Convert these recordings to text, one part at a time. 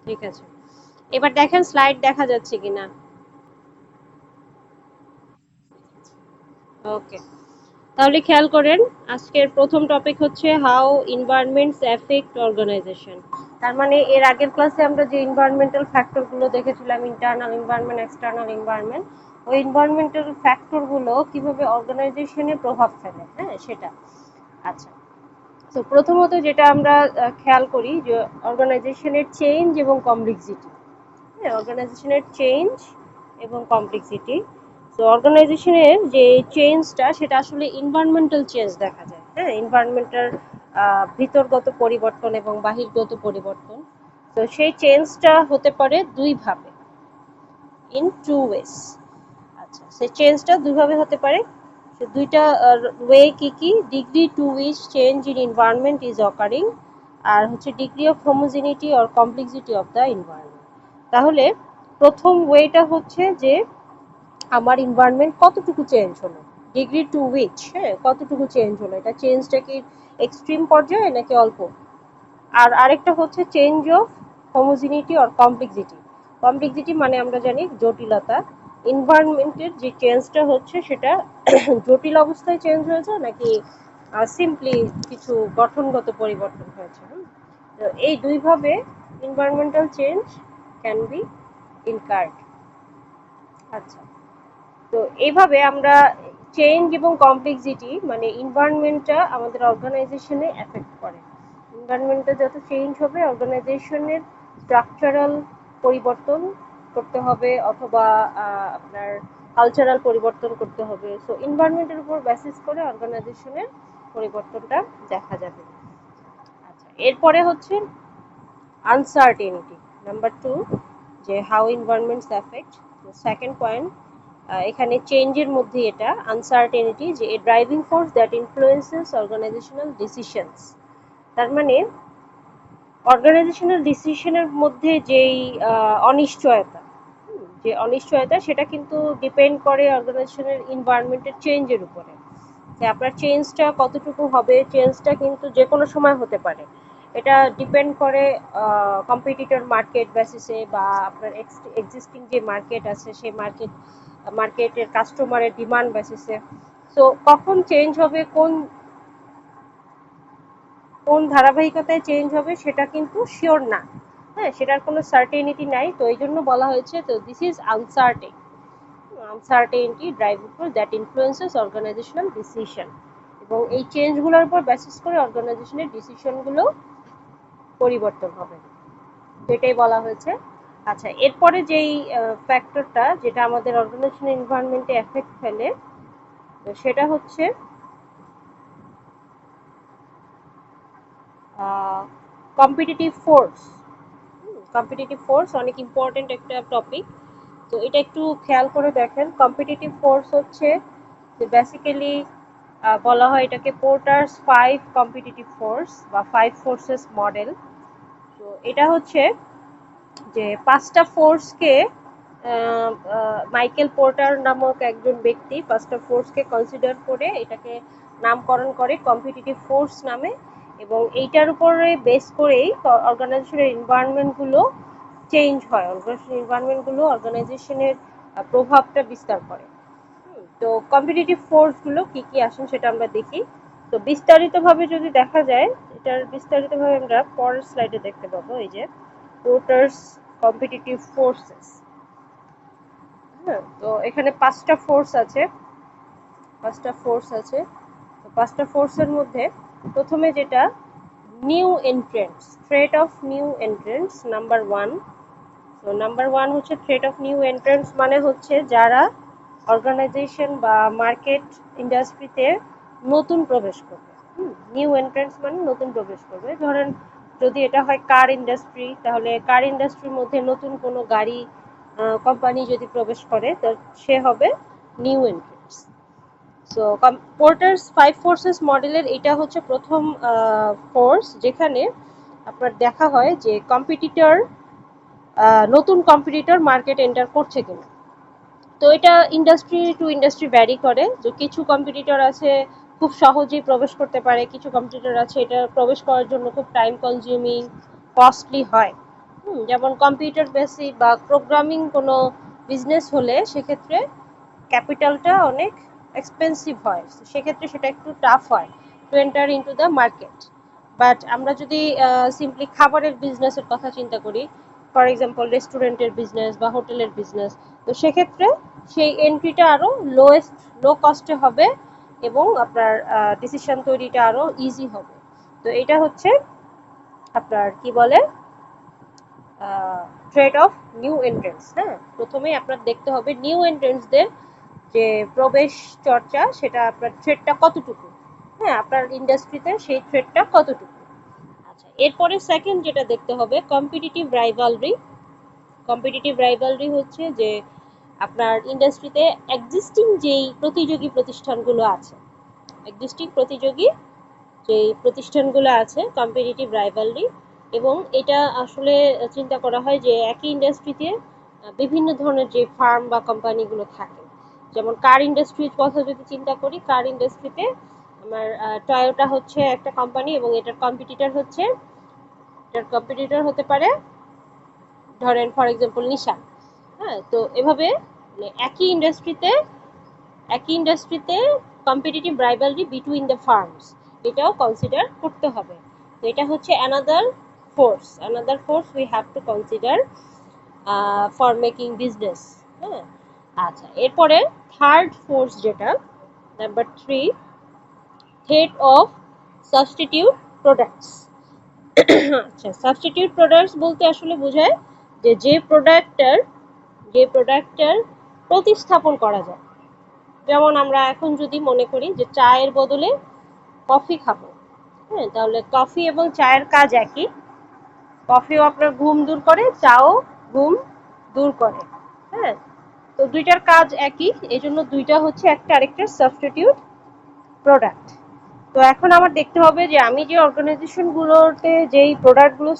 ঠিক আছে, এবার দেখেন স্লাইড দেখা যাচ্ছে কিনা। ওকে, তাহলে খেয়াল করেন আজকের প্রথম টপিক হচ্ছে হাউ এনভায়রনমেন্টস এফেক্ট অর্গানাইজেশন। তার মানে এর আগের ক্লাসে আমরা যে এনভায়রনমেন্টাল ফ্যাক্টরগুলো দেখেছিলাম, ইন্টারনাল এনভায়রনমেন্ট, এক্সটার্নাল এনভায়রনমেন্ট, ওই এনভায়রনমেন্টাল ফ্যাক্টরগুলো কিভাবে অর্গানাইজেশনে প্রভাব ফেলে, হ্যাঁ সেটা। আচ্ছা, তো প্রথমত যেটা আমরা খেয়াল করি যে অর্গানাইজেশনের চেঞ্জ এবং কমপ্লেক্সিটি। হ্যাঁ, অর্গানাইজেশনের চেঞ্জ এবং কমপ্লেক্সিটি। তো অর্গানাইজেশনের যে চেঞ্জটা সেটা আসলে এনভায়রনমেন্টাল চেঞ্জ দেখা যায়। হ্যাঁ, এনভায়রনমেন্টাল ভিতরগত পরিবর্তন এবং বাহিরগত পরিবর্তন। তো সেই চেঞ্জটা হতে পারে দুই ভাবে, ইন টু ওয়েস। আচ্ছা, সেই চেঞ্জটা দুইভাবে হতে পারে। সে দুইটা ওয়ে কি কি? Degree to which change in environment is occurring, আর হচ্ছে degree of homogeneity or complexity of the environment. তাহলে প্রথম ওয়েটা হচ্ছে যে আমার এনভায়রনমেন্ট কতটুকু চেঞ্জ হলো, ডিগ্রি টু উইচ, হ্যাঁ কতটুকু চেঞ্জ হলো, এটা চেঞ্জটা কি এক্সট্রিম পর্যায়ে নাকি অল্প। আর আরেকটা হচ্ছে change of homogeneity or complexity. Complexity মানে আমরা জানি জটিলতা। এনভায়রনমেন্টের যে চেঞ্জটা হচ্ছে সেটা জটিল অবস্থায় চেঞ্জ হয়েছে নাকি সিম্পলি কিছু গঠনগত পরিবর্তন হয়েছে। তো এই দুইভাবে environmental change can be incurred. আচ্ছা, তো এইভাবে আমরা চেঞ্জ এবং কমপ্লেক্সিটি মানে এনভায়রনমেন্টটা আমাদের অর্গানাইজেশনে এফেক্ট করে। এনভায়রনমেন্টটা যত চেঞ্জ হবে অর্গানাইজেশনের স্ট্রাকচারাল পরিবর্তন করতে হবে অথবা আপনার কালচারাল পরিবর্তন করতে হবে। সো এনভায়রনমেন্টের উপর বেসিস করে অর্গানাইজেশনের পরিবর্তনটা দেখা যাবে। আচ্ছা, এরপরে হচ্ছে আনসার্টেনিটি, নাম্বার টু, যে how environments effect. Second point, এখানে চেঞ্জের মধ্যে এটা আনসার্টেনিটি, যে a driving force that influences organisational decisions. তার মানে অর্গানাইজেশনাল ডিসিশনের মধ্যে যেই অনিশ্চয়তা, যে অনিশ্চয়তা সেটা কিন্তু ডিপেন্ড করে অর্গানাইজেশনের এনভায়রনমেন্টের চেঞ্জের উপরে। যে আপনার চেঞ্জটা কতটুকু হবে, চেঞ্জটা কিন্তু যে কোনো সময় হতে পারে। এটা ডিপেন্ড করে কম্পিটিটর মার্কেট বেসিসে বা আপনার এক্সিস্টিং যে মার্কেট আছে সেই মার্কেটের কাস্টমারের ডিমান্ড বেসিসে। সো কখন চেঞ্জ হবে, কোন কোন ধারাবাহিকতায় চেঞ্জ হবে সেটা কিন্তু শিওর না। হ্যাঁ, সেটার কোনো সার্টেনিটি নাই। তো এই জন্য বলা হয়েছে তো this is uncertain, uncertainty driving force that influences organisational decision. এবং এই চেঞ্জগুলোর উপর বেসিস করে অর্গানাইজেশনের ডিসিশনগুলো পরিবর্তন হবে, এটাই বলা হয়েছে। আচ্ছা, এরপরে যেই ফ্যাক্টরটা যেটা আমাদের অর্গানাইজেশন এনভায়রনমেন্টে এফেক্ট ফেলে সেটা হচ্ছে কম্পিটিটিভ ফোর্স। কম্পিটিটিভ ফোর্স অনেক ইম্পর্টেন্ট একটা টপিক। তো এটা একটু খেয়াল করে দেখেন। কম্পিটিটিভ ফোর্স হচ্ছে যে বেসিক্যালি বলা হয় এটাকে পোর্টারস ফাইভ কম্পিটিটিভ ফোর্স বা ফাইভ ফোর্সেস মডেল। তো এটা হচ্ছে যে পাঁচটা ফোর্সকে মাইকেল পোর্টার নামক একজন ব্যক্তি পাঁচটা ফোর্সকে কনসিডার করে এটাকে নামকরণ করে কম্পিটিটিভ ফোর্স নামে। এবং এইটার উপরে বেস করেই অর্গানাইজেশনের এনভায়রনমেন্টগুলো চেঞ্জ হয়, অর্গানাইজেশন এনভায়রনমেন্টগুলো অর্গানাইজেশনের প্রভাবটা বিস্তার করে। তো কম্পিটিটিভ ফোর্সগুলো কি কি আসেন সেটা আমরা দেখি। তো বিস্তারিতভাবে যদি দেখা যায়, এটার বিস্তারিতভাবে আমরা পরের স্লাইডে দেখতে পাবো। এই যে পোর্টারস কম্পিটিটিভ ফোর্সেস। হ্যাঁ, তো এখানে পাঁচটা ফোর্স আছে, পাঁচটা ফোর্স আছে। তো পাঁচটা ফোর্সের মধ্যে প্রথমে যেটা new entrants, threat of new entrants number one. তো নাম্বার ওয়ান হচ্ছে থ্রেট অফ নিউ এন্ট্রেন্টস, মানে হচ্ছে যারা অর্গানাইজেশন বা মার্কেট ইন্ডাস্ট্রিতে নতুন প্রবেশ করবে। নিউ এন্ট্রেন্টস মানে নতুন প্রবেশ করবে। ধরেন যদি এটা হয় কার ইন্ডাস্ট্রি, তাহলে কার ইন্ডাস্ট্রির মধ্যে নতুন কোনো গাড়ি কোম্পানি যদি প্রবেশ করে তো সে হবে new entrants. So Porter's five forces মডেলের এটা হচ্ছে প্রথম ফোর্স, যেখানে আপনার দেখা হয় যে কম্পিটিটর, নতুন কম্পিটিটর মার্কেট এন্টার করছে কিনা। তো এটা ইন্ডাস্ট্রি টু ইন্ডাস্ট্রি ভ্যারি করে, যে কিছু কম্পিটিটর আছে খুব সহজেই প্রবেশ করতে পারে, কিছু কম্পিটিটর আছে এটা প্রবেশ করার জন্য খুব টাইম কনজিউমিং, কস্টলি হয়। যেমন কম্পিউটার বেসিক বা প্রোগ্রামিং কোনো বিজনেস হলে সেক্ষেত্রে ক্যাপিটালটা অনেক এক্সপেন্সিভ হয়, সেক্ষেত্রে সেটা একটু টাফ হয় to enter into the market. But আমরা যদি সিম্পলি খাবারের বিজনেসের কথা চিন্তা করি, ফর এক্সাম্পল রেস্টুরেন্টের বিজনেস বা হোটেলের বিজনেস, তো সেক্ষেত্রে সেই এন্ট্রিটা আরও লো কস্টে হবে এবং আপনার ডিসিশন তৈরিটা আরও ইজি হবে। তো এটা হচ্ছে আপনার কি বলে থ্রেট অফ নিউ এন্ট্রেন্স। হ্যাঁ, প্রথমেই আপনার দেখতে হবে নিউ এন্ট্রেন্সদের যে প্রবেশ চর্চা, সেটা আপনার থ্রেটটা কতটুকু, হ্যাঁ আপনার ইন্ডাস্ট্রিতে সেই থ্রেটটা কতটুকু। আচ্ছা, এরপরে সেকেন্ড যেটা দেখতে হবে কম্পিটিটিভ রাইভালরি। কম্পিটিটিভ রাইভালরি হচ্ছে যে আপনার ইন্ডাস্ট্রিতে এক্সিস্টিং যেই প্রতিযোগী প্রতিষ্ঠানগুলো আছে, এক্সিস্টিং প্রতিযোগী যেই প্রতিষ্ঠানগুলো আছে, কম্পিটিটিভ রাইভালরি। এবং এটা আসলে চিন্তা করা হয় যে একই ইন্ডাস্ট্রিতে বিভিন্ন ধরনের যে ফার্ম বা কোম্পানিগুলো থাকে, যেমন কার ইন্ডাস্ট্রির কথা যদি চিন্তা করি, কার ইন্ডাস্ট্রিতে আমার টয়োটা হচ্ছে একটা কোম্পানি এবং এটার কম্পিটিটর হতে পারে ধরেন ফর এক্সাম্পল নিশান। হ্যাঁ, তো এভাবে একই ইন্ডাস্ট্রিতে competitive rivalry between the firms, এটাও কনসিডার করতে হবে। তো এটা হচ্ছে another force we have to consider for making business. হ্যাঁ, আচ্ছা, এরপরে থার্ড ফোর্স যেটা number 3, threat of substitute products. আচ্ছা, সাবস্টিটিউট প্রোডাক্টস বলতে আসলে বোঝায় যে প্রোডাক্টটার প্রতিস্থাপন করা যায়। যেমন আমরা এখন যদি মনে করি যে চায়ের বদলে কফি খাবো, হ্যাঁ, তাহলে কফি এবং চায়ের কাজ একই। কফিও আপনার ঘুম দূর করে, চাও ঘুম দূর করে। হ্যাঁ, তো দুইটার কাজ একই, এই জন্য দুইটা হচ্ছে একটা আরেকটার সাবস্টিটিউট প্রোডাক্ট। তো এখন আমার দেখতে হবে যে আমি যে অর্গানাইজেশনগুলোতে যেই প্রোডাক্টগুলো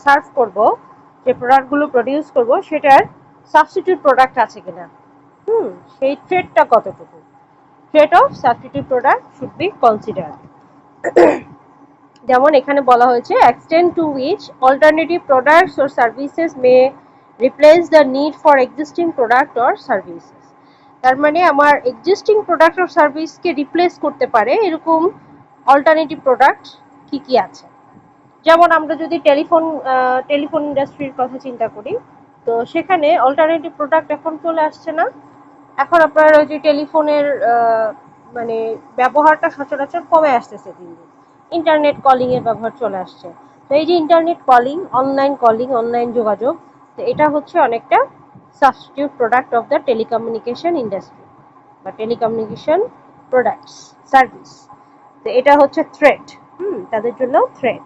সার্ভ করব, যে প্রোডাক্টগুলো প্রডিউস করব, সেটার সাবস্টিটিউট প্রোডাক্ট আছে কিনা, সেই থ্রেটটা কতটুকু। Threat of substitute product should be considered. যেমন এখানে বলা হয়েছে extend two which alternative products or services May replace the need for existing product or services. তার মানে আমার এক্সিস্টিং প্রোডাক্ট অর সার্ভিসকে রিপ্লেস করতে পারে এরকম অল্টারনেটিভ প্রোডাক্ট কি কি আছে। যেমন আমরা যদি টেলিফোন ইন্ডাস্ট্রির কথা চিন্তা করি, তো সেখানে অল্টারনেটিভ প্রোডাক্ট এখন চলে আসছে না। এখন আপনার ওই যে টেলিফোনের মানে ব্যবহারটা সচরাচর কমে আসতেছে দিন দিন, ইন্টারনেট কলিং এর ব্যবহার চলে আসছে। তো এই যে ইন্টারনেট কলিং, অনলাইন যোগাযোগ, তো এটা হচ্ছে অনেকটা substitute product of the telecommunication industry বা টেলিকমিউনিকেশন প্রোডাক্টস সার্ভিস। তো এটা হচ্ছে থ্রেট, তাদের জন্য থ্রেট।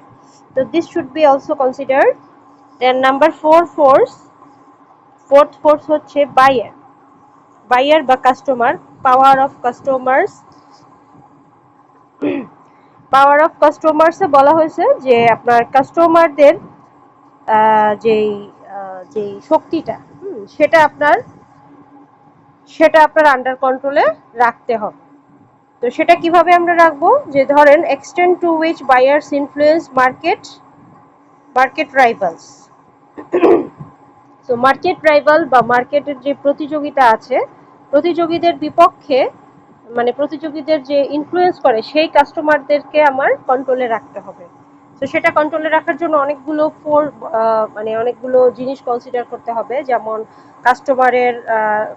তো this should be also considered. Then number fourth force হচ্ছে বায়ার বা কাস্টমার। পাওয়ার অফ কাস্টমার্সে বলা হয়েছে যে আপনার কাস্টমারদের যেই যেই শক্তিটা, সেটা আপনার আন্ডার কন্ট্রোলে রাখতে হবে। তো সেটা কিভাবে আমরা রাখবো, যে ধরেন extend two which buyers influence market rivals. তো মার্কেট রাইভাল বা মার্কেটের যে প্রতিযোগিতা আছে, প্রতিযোগীদের বিপক্ষে মানে প্রতিযোগীদের যে ইনফ্লুয়েন্স করে সেই কাস্টমারদেরকে আমার কন্ট্রোলে রাখতে হবে। তো সেটা কন্ট্রোলে রাখার জন্য অনেকগুলো জিনিস কনসিডার করতে হবে, যেমন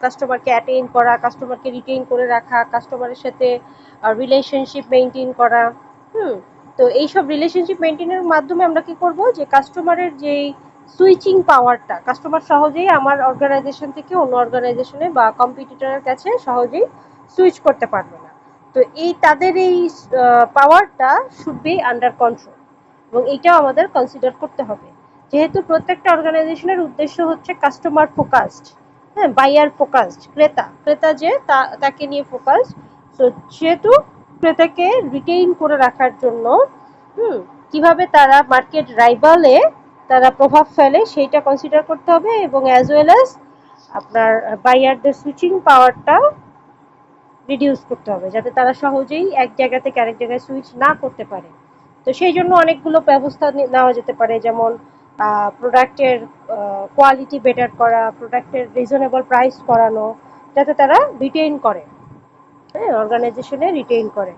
কাস্টমারকে অ্যাটেইন করা, কাস্টমারকে রিটেইন করে রাখা, কাস্টমারের সাথে রিলেশনশিপ মেনটেন করা। তো এইসব রিলেশনশিপ মেনটেনের মাধ্যমে আমরা কি করব, যে কাস্টমারের যেই সুইচিং পাওয়ারটা, কাস্টমার সহজেই আমার অর্গানাইজেশন থেকে অন্য অর্গানাইজেশনে বা কম্পিটিটরের কাছে সহজেই সুইচ করতে পারবে না। তো তাদের এই পাওয়ারটা শুড বি আন্ডার কন্ট্রোল, এবং এইটাও আমাদের কনসিডার করতে হবে। যেহেতু প্রত্যেকটা অর্গানাইজেশনের উদ্দেশ্য হচ্ছে কাস্টমার ফোকাসড, হ্যাঁ, বায়ার ফোকাসড, ক্রেতা যে তাকে নিয়ে ফোকাসড। তো সেহেতু ক্রেতাকে রিটেইন করে রাখার জন্য কিভাবে তারা মার্কেট রাইভালে তারা প্রভাব ফেলে সেইটা কনসিডার করতে হবে, এবং অ্যাজ ওয়েল অ্যাজ আপনার বায়ারদের সুইচিং পাওয়ারটা রিডিউস করতে হবে, যাতে তারা সহজেই এক জায়গা থেকে আরেক জায়গায় সুইচ না করতে পারে। তো সেই জন্য অনেকগুলো ব্যবস্থা নেওয়া যেতে পারে, যেমন প্রোডাক্টের কোয়ালিটি বেটার করা, প্রোডাক্টের রিজনেবল প্রাইস করানো, যাতে তারা রিটেইন করে, হ্যাঁ, অর্গানাইজেশনে রিটেইন করে।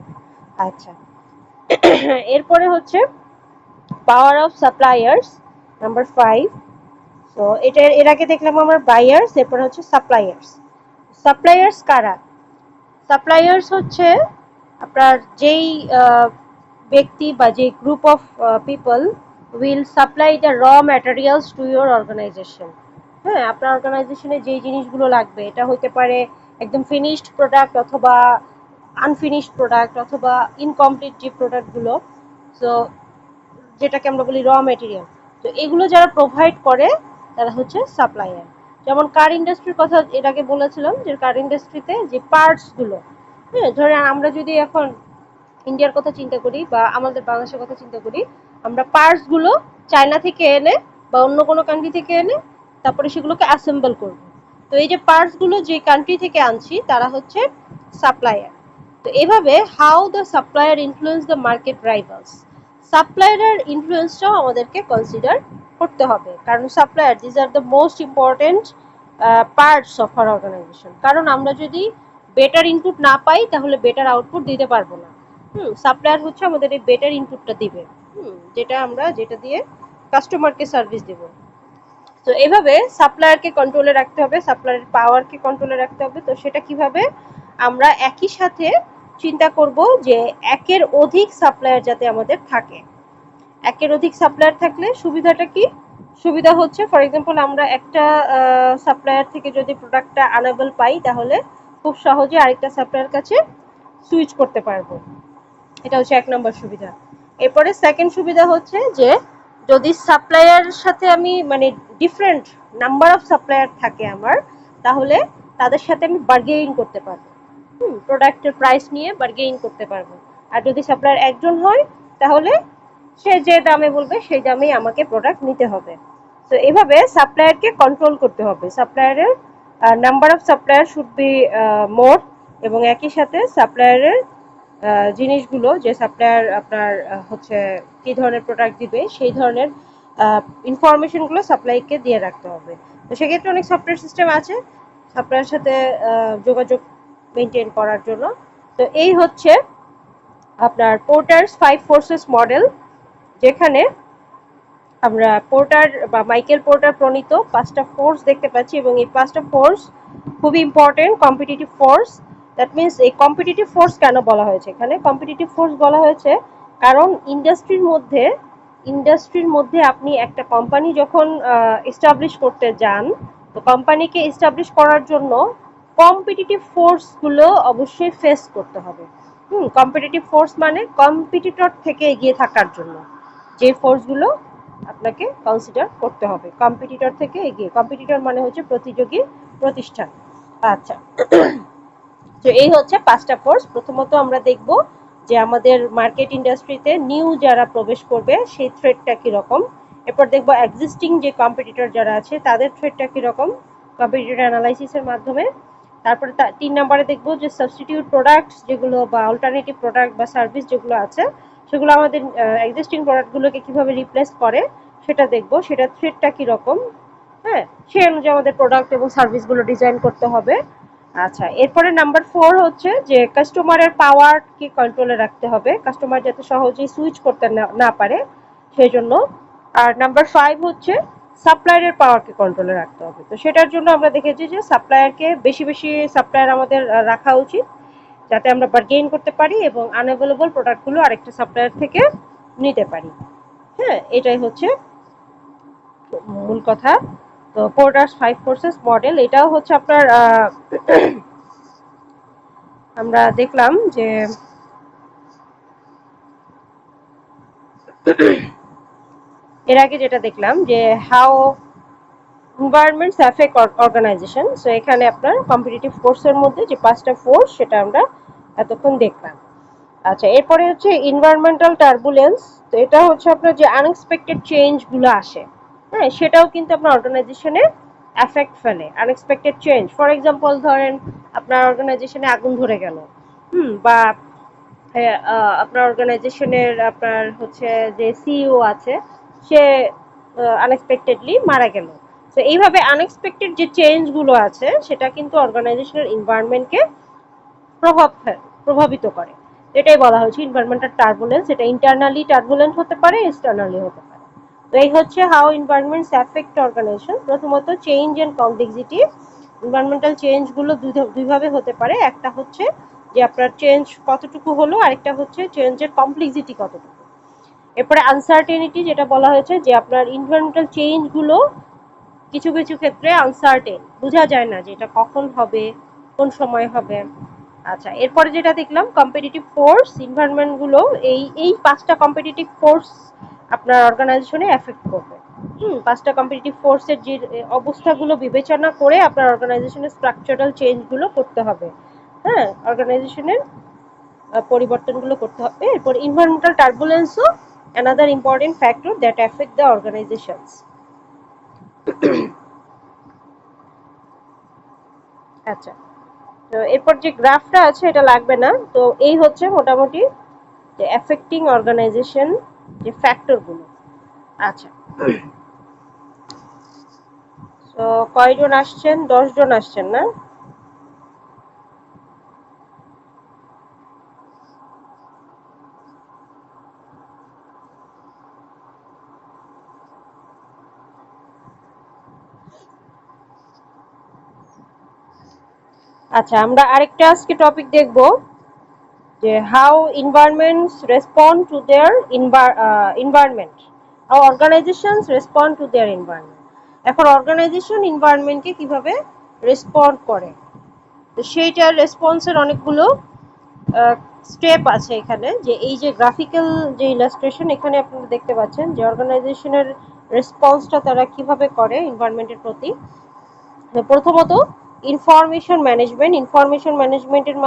আচ্ছা, এরপরে হচ্ছে পাওয়ার অফ সাপ্লায়ার্স, নাম্বার 5। তো এটা এর আগে দেখলাম আমরা বায়ার্স, এরপর হচ্ছে সাপ্লায়ার্স। সাপ্লায়ার্স কারা? সাপ্লায়ার্স হচ্ছে আপনার যেই ব্যক্তি বা যে group of people will supply the raw materials to your organisation. হ্যাঁ, আপনার অর্গানাইজেশনে যেই জিনিসগুলো লাগবে, এটা হতে পারে একদম ফিনিশড প্রোডাক্ট অথবা আনফিনিশড প্রোডাক্ট অথবা ইনকমপ্লিট যে প্রোডাক্টগুলো, সো যেটাকে আমরা বলি র মেটেরিয়াল। তো এগুলো যারা প্রোভাইড করে তারা হচ্ছে সাপ্লায়ার। যেমন কার ইন্ডাস্ট্রির কথা এর আগে বলেছিলাম, যে কার ইন্ডাস্ট্রিতে যে পার্টসগুলো, হ্যাঁ, ধরে আমরা যদি এখন ইন্ডিয়ার কথা চিন্তা করি বা আমাদের বাংলাদেশের কথা চিন্তা করি, আমরা পার্টসগুলো চায়না থেকে এনে বা অন্য কোনো কান্ট্রি থেকে এনে তারপরে সেগুলোকে অ্যাসেম্বল করব। তো এই যে পার্টসগুলো যে কান্ট্রি থেকে আনছি তারা হচ্ছে সাপ্লায়ার। তো এভাবে how the supplier influence the market rivals, সাপ্লায়ারের ইনফ্লুয়েন্সটাও আমাদেরকে কনসিডার করতে হবে, কারণ supplier this are the most important parts of our organization. কারণ আমরা যদি বেটার ইনপুট না পাই তাহলে বেটার আউটপুট দিতে পারবো না। সাপ্লায়ার হচ্ছে আমাদের এই বেটার ইনপুটটা দিবে, যেটা দিয়ে কাস্টমারকে সার্ভিস দেব। তো এভাবে সাপ্লায়ারকে কন্ট্রোলে রাখতে হবে, সাপ্লায়ারের পাওয়ারকে কন্ট্রোলে রাখতে হবে। তো সেটা কিভাবে? আমরা একই সাথে চিন্তা করব যে একের অধিক সাপ্লায়ার যাতে আমাদের থাকে। একের অধিক সাপ্লায়ার থাকলে সুবিধাটা কি? সুবিধা হচ্ছে ফর এক্সাম্পল আমরা একটা সাপ্লায়ার থেকে যদি প্রোডাক্টটা আনেবল পাই তাহলে খুব সহজে আরেকটা সাপ্লায়ার কাছে সুইচ করতে পারবো। এটা হচ্ছে 1 নম্বর সুবিধা। এরপরে সেকেন্ড সুবিধা হচ্ছে যে যদি সাপ্লায়ার সাথে আমি মানে ডিফারেন্ট নাম্বার অফ সাপ্লায়ার থাকে আমার, তাহলে তাদের সাথে আমি বার্গেইন করতে পারবো, প্রোডাক্টের প্রাইস নিয়ে বার্গেইন করতে পারবো। আর যদি সাপ্লায়ার একজন হয় তাহলে সে যে দামে বলবে সেই দামেই আমাকে প্রোডাক্ট নিতে হবে। তো এভাবে সাপ্লায়ারকে কন্ট্রোল করতে হবে। সাপ্লায়ারের number of supplier should be more, এবং একই সাথে সাপ্লায়ারের জিনিসগুলো যে সাপ্লায়ার আপনার হচ্ছে কি ধরনের প্রোডাক্ট দিবে সেই ধরনের ইনফরমেশনগুলো সাপ্লাইকে দিয়ে রাখতে হবে। তো সেক্ষেত্রে অনেক সফটওয়্যার সিস্টেম আছে সাপ্লায়ার সাথে যোগাযোগ মেনটেন করার জন্য। তো এই হচ্ছে আপনার পোর্টারস 5 ফোর্সেস মডেল, যেখানে আমরা পোর্টার বা মাইকেল পোর্টার প্রণীত 5টা ফোর্স দেখতে পাচ্ছি, এবং এই 5টা ফোর্স খুবই important competitive force. That means এই কম্পিটিটিভ ফোর্স কেন বলা হয়েছে এখানে? কম্পিটিটিভ ফোর্স বলা হয়েছে কারণ ইন্ডাস্ট্রির মধ্যে আপনি একটা কোম্পানি যখন এস্টাবলিশ করতে যান, তো কোম্পানিকে এস্টাবলিশ করার জন্য কম্পিটিটিভ ফোর্সগুলো অবশ্যই ফেস করতে হবে। কম্পিটিটিভ ফোর্স মানে কম্পিটিটর থেকে এগিয়ে থাকার জন্য যে ফোর্সগুলো আপনাকে কনসিডার করতে হবে, কম্পিটিটর থেকে এগিয়ে। কম্পিটিটর মানে হচ্ছে প্রতিযোগী প্রতিষ্ঠান। আচ্ছা, তো এই হচ্ছে 5টা ফোর্স। প্রথমত আমরা দেখব যে আমাদের মার্কেট ইন্ডাস্ট্রিতে নিউ যারা প্রবেশ করবে সেই থ্রেটটা কীরকম। এরপর দেখব এক্সিস্টিং যে কম্পিটিটর যারা আছে তাদের থ্রেটটা কীরকম কম্পিটিটর অ্যানালাইসিসের মাধ্যমে। তারপরে 3 নম্বরে দেখব যে সাবস্টিটিউট প্রোডাক্টস যেগুলো বা অল্টারনেটিভ প্রোডাক্ট বা সার্ভিস যেগুলো আছে সেগুলো আমাদের এক্সিস্টিং প্রোডাক্টগুলোকে কীভাবে রিপ্লেস করে সেটা দেখব, সেটা থ্রেটটা কীরকম। হ্যাঁ, সেই অনুযায়ী আমাদের প্রোডাক্ট এবং সার্ভিসগুলো ডিজাইন করতে হবে। আচ্ছা, এরপরে নাম্বার 4 হচ্ছে যে কাস্টমারের পাওয়ারকে কন্ট্রোলে রাখতে হবে, কাস্টমার যাতে সহজেই সুইচ করতে না পারে সেই জন্য। আর নাম্বার 5 হচ্ছে সাপ্লায়ারের পাওয়ারকে কন্ট্রোলে রাখতে হবে। তো সেটার জন্য আমরা দেখেছি যে সাপ্লায়ারকে বেশি বেশি সাপ্লায়ার আমাদের রাখা উচিত, যাতে আমরা বার্গেইন করতে পারি এবং আনঅ্যাভেলেবল প্রোডাক্টগুলো আরেকটা সাপ্লায়ার থেকে নিতে পারি। হ্যাঁ, এটাই হচ্ছে মূল কথা। তো পোর্টারস 5 ফোর্সেস মডেল, এটাও হচ্ছে আপনার আমরা দেখলাম যে এর আগে যেটা দেখলাম যে how environments affect organisation. So এখানে আপনার কম্পিটিটিভ ফোর্সের মধ্যে যে 5টা ফোর্স সেটা আমরা এতক্ষণ দেখলাম। আচ্ছা, এরপরে হচ্ছে এনভায়রনমেন্টাল টার্বুলেন্স। তো এটা হচ্ছে আপনার যে আনএক্সপেক্টেড চেঞ্জগুলো আসে, হ্যাঁ, সেটাও কিন্তু আপনার অর্গানাইজেশনে এফেক্ট ফেলে। আনএক্সপেক্টেড চেঞ্জ ফর এক্সাম্পল ধরেন আপনার অর্গানাইজেশনে আগুন ধরে গেল, বা আপনার অর্গানাইজেশনের আপনার হচ্ছে যে সিইও আছে সে আনএক্সপেক্টেডলি মারা গেল। তো এইভাবে আনএক্সপেক্টেড যে চেঞ্জগুলো আছে সেটা কিন্তু অর্গানাইজেশনাল এনভায়রনমেন্টকে প্রভাবিত করে। এটাই বলা হয়েছে এনভায়রনমেন্টাল টার্বুলেন্স। এটা ইন্টারনালি টার্বুলেন্ট হতে পারে, এক্সটার্নালি হতে পারে। তো এই হচ্ছে হাউ এনভায়রনমেন্টস অ্যাফেক্ট অর্গানাইজেশন। প্রথমত চেঞ্জ এন্ড কমপ্লেক্সিটি। এনভায়রনমেন্টাল চেঞ্জগুলো দুইভাবে হতে পারে। একটা হচ্ছে যে আপনার চেঞ্জ কতটুকু হলো, আরেকটা হচ্ছে চেঞ্জের কমপ্লেক্সিটি কতটুকু। এরপরে আনসার্টেনিটি, যেটা বলা হয়েছে যে আপনার এনভায়রনমেন্টাল চেঞ্জগুলো কিছু কিছু ক্ষেত্রে আনসার্টেন, বোঝা যায় না যে এটা কখন হবে, কোন সময় হবে। আচ্ছা, এরপরে যেটা দেখলাম কম্পিটিটিভ ফোর্স। এনভায়রনমেন্ট গুলো এই পাঁচটা কম্পিটিটিভ ফোর্স আপনার অর্গানাইজেশনে এফেক্ট করবে। পাঁচটা কম্পিটিটিভ ফোর্সের যে অবস্থাগুলো বিবেচনা করে আপনার অর্গানাইজেশনের স্ট্রাকচারাল চেঞ্জগুলো করতে হবে। হ্যাঁ, অর্গানাইজেশনের পরিবর্তনগুলো করতে হবে। এরপর environmental টার্বুলেন্সও another important factor that affect the organizations. আচ্ছা, তো এরপর যে গ্রাফটা আছে এটা লাগবে না। তো এই হচ্ছে মোটামুটি যে এফেক্টিং অর্গানাইজেশন যে ফ্যাক্টরগুলো। আচ্ছা, তো কয়জন আসছেন? 10 জন আসছেন না? আচ্ছা, আমরা আরেকটা আজকে টপিক দেখব যে how environments respond to their environment, how organisations respond to their environment. এখন অর্গানাইজেশন এনভায়রনমেন্টকে কিভাবে রেসপন্ড করে, তো সেইটার রেসপন্সের অনেকগুলো স্টেপ আছে এখানে। যে এই যে গ্রাফিক্যাল যে ইলাস্ট্রেশন এখানে আপনারা দেখতে পাচ্ছেন যে অর্গানাইজেশনের রেসপন্সটা তারা কিভাবে করে এনভায়রনমেন্টের প্রতি। প্রথমত ইনফরমেশন ম্যানেজমেন্ট। ইনফরমেশন ম্যানেজমেন্টের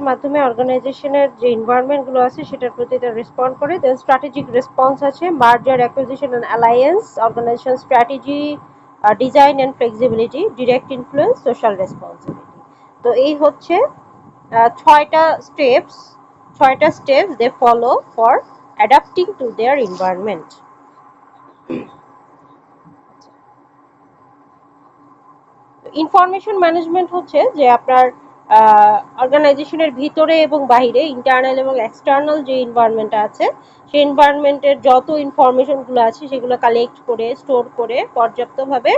মাধ্যমে অর্গানাইজেশনের যে এনভায়রনমেন্টগুলো আছে সেটার প্রতি তারা রেসপন্ড করে। দেন স্ট্র্যাটেজিক রেসপন্স আছে, merger acquisition and alliance, organization strategy, design and flexibility, direct influence, social responsibility. তো এই হচ্ছে ছয়টা steps, they follow for adapting to their environment. Information management হচ্ছে যে আপনার অর্গানাইজেশনের ভিতরে এবং বাইরে, ইন্টারনাল এবং এক্সটার্নাল যে এনভায়রনমেন্ট আছে সেই এনভায়রনমেন্টের যত ইনফরমেশনগুলো আছে সেগুলো কালেক্ট করে, স্টোর করে, পর্যাপ্তভাবে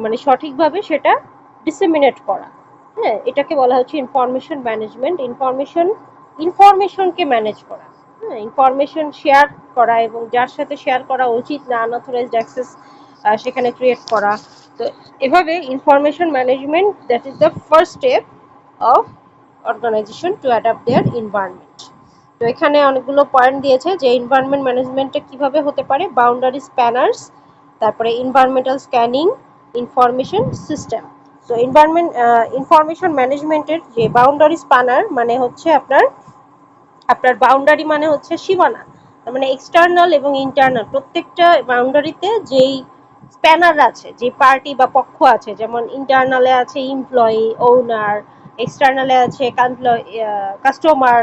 মানে সঠিকভাবে সেটা ডিসেমিনেট করা। হ্যাঁ, এটাকে বলা হচ্ছে ইনফরমেশন ম্যানেজমেন্ট। ইনফরমেশনকে ম্যানেজ করা, হ্যাঁ, ইনফরমেশন শেয়ার করা এবং যার সাথে শেয়ার করা উচিত না আনঅথরাইজড অ্যাক্সেস সেখানে ক্রিয়েট করা। তো এভাবে information management, that is the first step of organisation to adapt their environment. তো এখানে অনেকগুলো পয়েন্ট দিয়েছে যে এনভায়রনমেন্ট ম্যানেজমেন্টটা কিভাবে হতে পারে। বাউন্ডারি স্প্যানার্স, তারপরে এনভায়রনমেন্টাল স্ক্যানিং, ইনফরমেশন সিস্টেম। তো ইনফরমেশন ম্যানেজমেন্টের যে বাউন্ডারি স্প্যানার মানে হচ্ছে আপনার বাউন্ডারি মানে হচ্ছে সীমানা, মানে এক্সটার্নাল এবং ইন্টারনাল প্রত্যেকটা বাউন্ডারিতে যেই স্প্যানার আছে, যে পার্টি বা পক্ষ আছে, যেমন ইন্টারনালে আছে এমপ্লয়ি, ওনার, এক্সটার্নালে আছে কাস্টমার,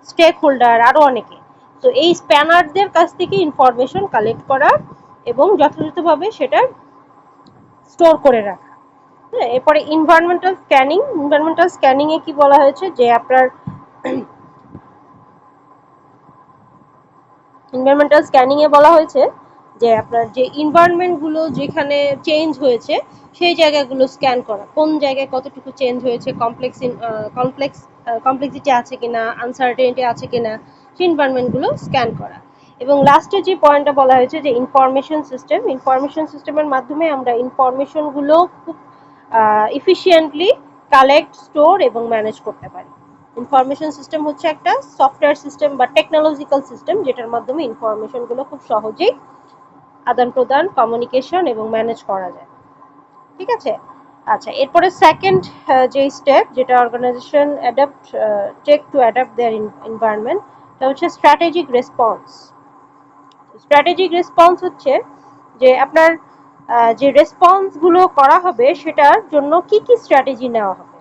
স্টেক হোল্ডার, আরো অনেকে। তো এই স্প্যানারদের কাছ থেকে ইনফরমেশন কালেক্ট করা এবং যথাযথভাবে সেটা স্টোর করে রাখা। হ্যাঁ, এরপরে ইনভায়রনমেন্টাল স্ক্যানিং এ কি বলা হয়েছে যে আপনার এনভায়রনমেন্টাল স্ক্যানিং এ বলা হয়েছে যে আপনার যে এনভায়রনমেন্ট গুলো যেখানে চেঞ্জ হয়েছে সেই জায়গাগুলো স্ক্যান করা, কোন জায়গায় কতটুকু চেঞ্জ হয়েছে, কমপ্লেক্সিটি আছে কিনা, আনসার্টেনিটি আছে কিনা, সেই এনভায়রনমেন্ট গুলো স্ক্যান করা। এবং লাস্টে যে পয়েন্টটা বলা হয়েছে যে ইনফরমেশন সিস্টেমের মাধ্যমে আমরা ইনফরমেশন গুলো খুব এফিশিয়েন্টলি কালেক্ট, স্টোর এবং ম্যানেজ করতে পারি। ইনফরমেশন সিস্টেম হচ্ছে একটা সফটওয়্যার সিস্টেম বা টেকনোলজিক্যাল সিস্টেম যেটার মাধ্যমে ইনফরমেশন গুলো খুব সহজেই আদান প্রদান, কমিউনিকেশন এবং ম্যানেজ করা যায়। ঠিক আছে। আচ্ছা, এরপরে সেকেন্ড যে স্টেপ যেটা organisation take to adapt their environment, এটা হচ্ছে স্ট্র্যাটেজিক রেসপন্স। স্ট্র্যাটেজিক রেসপন্স হচ্ছে যে আপনার যে রেসপন্স গুলো করা হবে সেটার জন্য কি কি স্ট্র্যাটেজি নেওয়া হবে।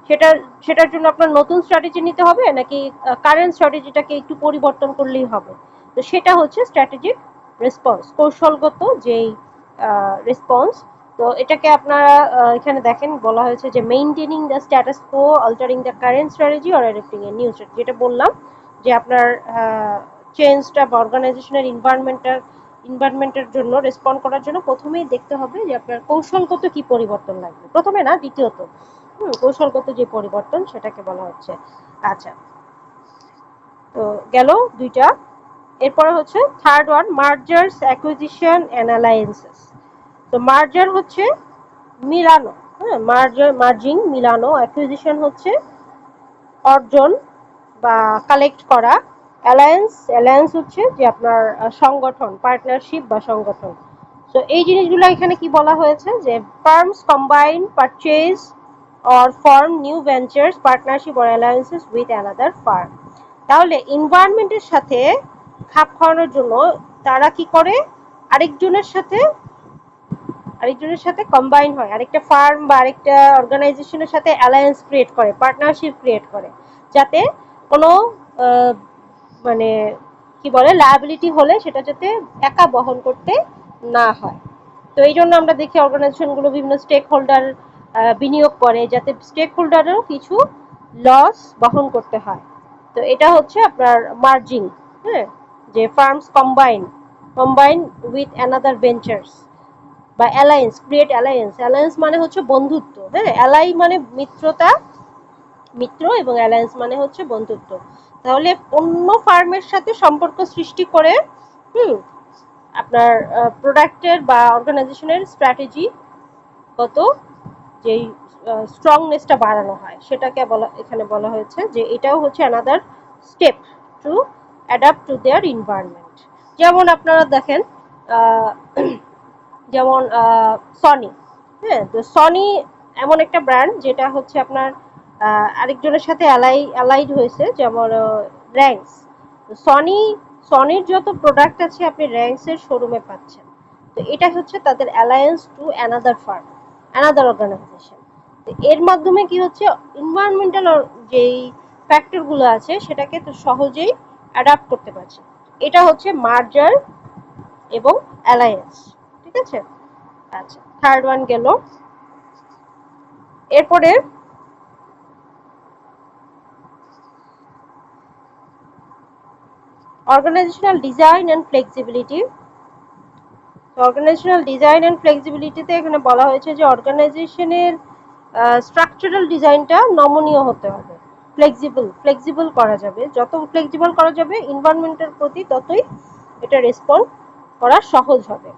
সেটা সেটার জন্য আপনার নতুন স্ট্র্যাটেজি নিতে হবে নাকি কারেন্ট স্ট্র্যাটেজিটাকে একটু পরিবর্তন করলেই হবে? তো সেটা হচ্ছে স্ট্র্যাটেজিক রেসপন্স, কৌশলগত যেই রেসপন্স। তো এটাকে আপনারা এখানে দেখেন বলা হয়েছে যে maintaining the status co, altering the current strategy or adapting a new strategy. যেটা বললাম যে আপনার চেঞ্জটা বা অর্গানাইজেশনের ইনভায়রনমেন্টের জন্য রেসপন্ড করার জন্য প্রথমেই দেখতে হবে যে আপনার কৌশলগত কি পরিবর্তন লাগবে, প্রথমে না দ্বিতীয়ত। কৌশলগত যে পরিবর্তন সেটাকে বলা হচ্ছে। আচ্ছা, তো গেল দুইটা। এরপরে হচ্ছে third one, mergers, acquisition and alliances. তো মার্জার হচ্ছে মিলানো, হ্যাঁ, মার্জিং মিলানো, অ্যাকুইজিশন হচ্ছে অর্জন বা কালেক্ট করা, অ্যালায়েন্স হচ্ছে যে আপনার সংগঠন, পার্টনারশিপ বা সংগঠন। তো এই জিনিসগুলো এখানে কি বলা হয়েছে যে firms combine, purchase or form new ventures, partnership or alliances with another firm। তাহলে এনভায়রনমেন্টের সাথে খাপ খাওয়ানোর জন্য তারা কি করে, আরেকজনের সাথে কম্বাইন হয়, আরেকটা ফার্ম বা আরেকটা অর্গানাইজেশনের সাথে অ্যালায়েন্স ক্রিয়েট করে, পার্টনারশিপ ক্রিয়েট করে, যাতে কোনো মানে কি বলে লায়াবিলিটি হলে সেটা যাতে একা বহন করতে না হয়। তো এই জন্য আমরা দেখি অর্গানাইজেশনগুলো বিভিন্ন স্টেক হোল্ডার বিনিয়োগ করে যাতে স্টেক হোল্ডারেরও কিছু লস বহন করতে হয়। তো এটা হচ্ছে আপনার মার্জিং, হ্যাঁ, যে firms combine with another ventures বা অ্যালায়েন্স, ক্রিয়েট অ্যালায়েন্স মানে হচ্ছে বন্ধুত্ব, হ্যাঁ, অ্যালাই মানে মিত্রতা, মিত্র, এবং অ্যালায়েন্স মানে হচ্ছে বন্ধুত্ব। তাহলে অন্য ফার্মের সাথে সম্পর্ক সৃষ্টি করে আপনার প্রোডাক্টের বা অর্গানাইজেশনের স্ট্র্যাটেজি কত যেই স্ট্রংনেসটা বাড়ানো হয় সেটাকে এখানে বলা হয়েছে যে এটাও হচ্ছে another step to adapt two their environment. যেমন আপনারা দেখেন যেমন সনি, হ্যাঁ, তো সনি এমন একটা ব্র্যান্ড যেটা হচ্ছে আপনার আরেকজনের সাথে অ্যালাইড হয়েছে, যেমন র্যাঙ্কস। সনির যত প্রোডাক্ট আছে আপনি র্যাঙ্কসের শোরুমে পাচ্ছেন। তো এটা হচ্ছে তাদের alliance to another firm, another organisation. এর মাধ্যমে কি হচ্ছে, এনভায়রনমেন্টাল যেই ফ্যাক্টরগুলো আছে সেটাকে তো সহজেই অ্যাডাপ্ট করতে পারছে। এটা হচ্ছে মার্জার এবং অ্যালায়েন্স, ঠিক আছে। আচ্ছা, থার্ড ওয়ান গেল। এরপরে organizational design and flexibility. Organizational design and ফ্লেক্সিবিলিটিতে এখানে বলা হয়েছে যে অর্গানাইজেশনের স্ট্রাকচারাল ডিজাইনটা নমনীয় হতে হবে, ফ্লেক্সিবল করা যাবে, যত ফ্লেক্সিবল করা যাবে এনভায়রনমেন্টের প্রতি ততই এটা রেসপন্ড করা সহজ হবে।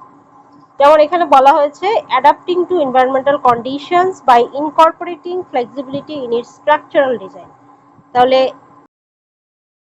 যেমন এখানে বলা হয়েছে adapting to environmental conditions by incorporating flexibility in its structural design. তাহলে